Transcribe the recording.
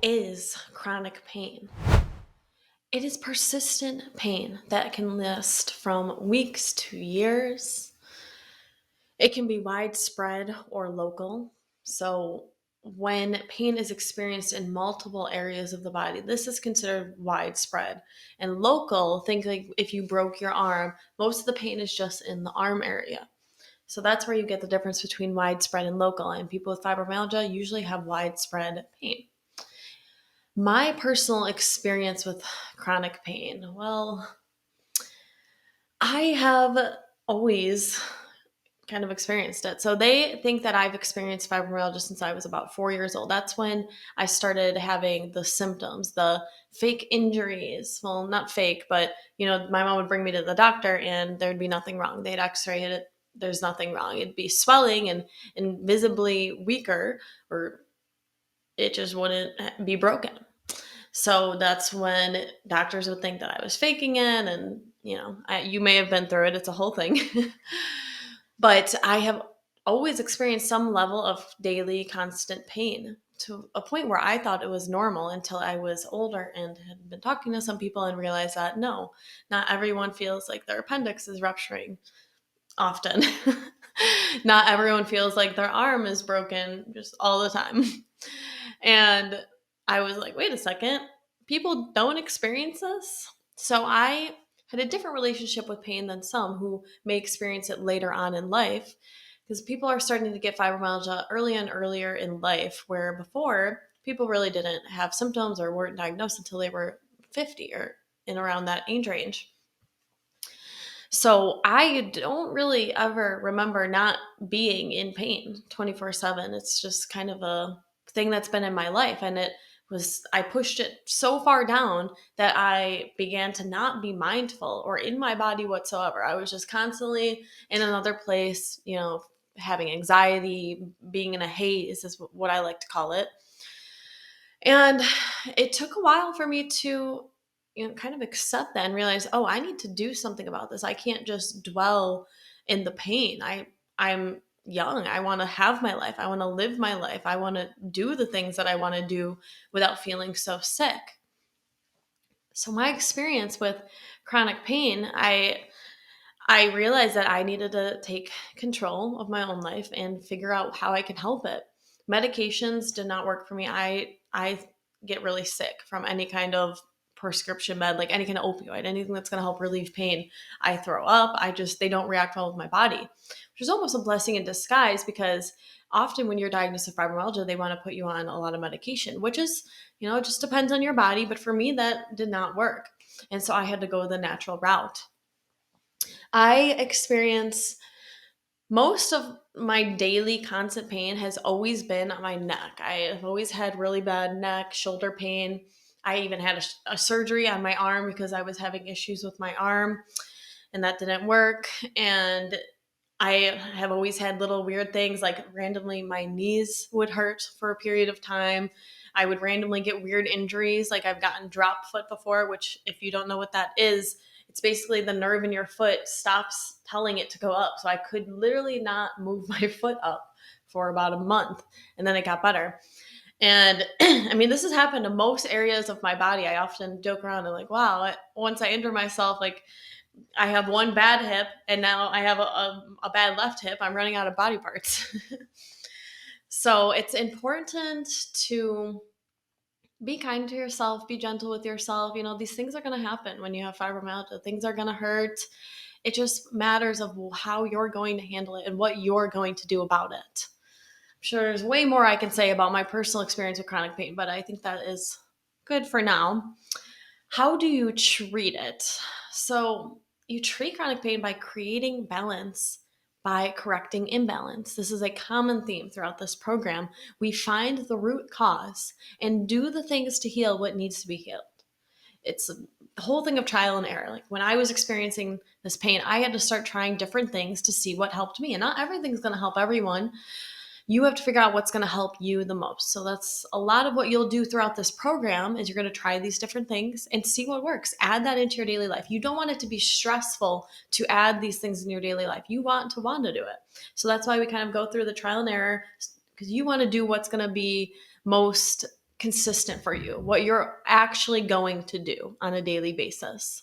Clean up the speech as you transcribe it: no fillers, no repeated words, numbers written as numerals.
is chronic pain? It is persistent pain that can last from weeks to years. It can be widespread or local. So, when pain is experienced in multiple areas of the body, this is considered widespread. And local, think like if you broke your arm, most of the pain is just in the arm area. So that's where you get the difference between widespread and local. And people with fibromyalgia usually have widespread pain. My personal experience with chronic pain, well, I have always kind of experienced it. So they think that I've experienced fibromyalgia since I was about 4 years old. That's when I started having the symptoms, the fake injuries. Well, not fake, but my mom would bring me to the doctor and there'd be nothing wrong. They'd x-ray it. There's nothing wrong. It'd be swelling and visibly weaker, or it just wouldn't be broken. So that's when doctors would think that I was faking it. And, you may have been through it. It's a whole thing. But I have always experienced some level of daily constant pain to a point where I thought it was normal until I was older and had been talking to some people and realized that no, not everyone feels like their appendix is rupturing often. Not everyone feels like their arm is broken just all the time. And I was like, wait a second, people don't experience this? So I had a different relationship with pain than some who may experience it later on in life, because people are starting to get fibromyalgia early and earlier in life, where before people really didn't have symptoms or weren't diagnosed until they were 50 or in around that age range. So I don't really ever remember not being in pain 24/7. It's just kind of a thing that's been in my life. And I pushed it so far down that I began to not be mindful or in my body whatsoever. I was just constantly in another place, having anxiety, being in a haze is what I like to call it. And it took a while for me to, kind of accept that and realize, oh, I need to do something about this. I can't just dwell in the pain. I'm young. I want to have my life. I want to live my life. I want to do the things that I want to do without feeling so sick. So my experience with chronic pain, I realized that I needed to take control of my own life and figure out how I could help it. Medications did not work for me. I get really sick from any kind of prescription med, like any kind of opioid, anything that's going to help relieve pain. I throw up. They don't react well with my body, which is almost a blessing in disguise, because often when you're diagnosed with fibromyalgia, they want to put you on a lot of medication, which is, it just depends on your body. But for me, that did not work. And so I had to go the natural route. I experience most of my daily constant pain has always been on my neck. I have always had really bad neck, shoulder pain. I even had a surgery on my arm because I was having issues with my arm and that didn't work. And I have always had little weird things, like randomly my knees would hurt for a period of time. I would randomly get weird injuries. Like I've gotten drop foot before, which if you don't know what that is, it's basically the nerve in your foot stops telling it to go up. So I could literally not move my foot up for about a month, and then it got better. And I mean, this has happened to most areas of my body. I often joke around and like, wow, once I injure myself, like I have one bad hip and now I have a bad left hip. I'm running out of body parts. So it's important to be kind to yourself, be gentle with yourself. These things are going to happen when you have fibromyalgia. Things are going to hurt. It just matters of how you're going to handle it and what you're going to do about it. I'm sure there's way more I can say about my personal experience with chronic pain, but I think that is good for now. How do you treat it? So you treat chronic pain by creating balance, by correcting imbalance. This is a common theme throughout this program. We find the root cause and do the things to heal what needs to be healed. It's the whole thing of trial and error. Like when I was experiencing this pain, I had to start trying different things to see what helped me. And not everything's going to help everyone. You have to figure out what's going to help you the most. So that's a lot of what you'll do throughout this program, is you're going to try these different things and see what works. Add that into your daily life. You don't want it to be stressful to add these things in your daily life. You want to do it. So that's why we kind of go through the trial and error, because you want to do what's going to be most consistent for you, what you're actually going to do on a daily basis.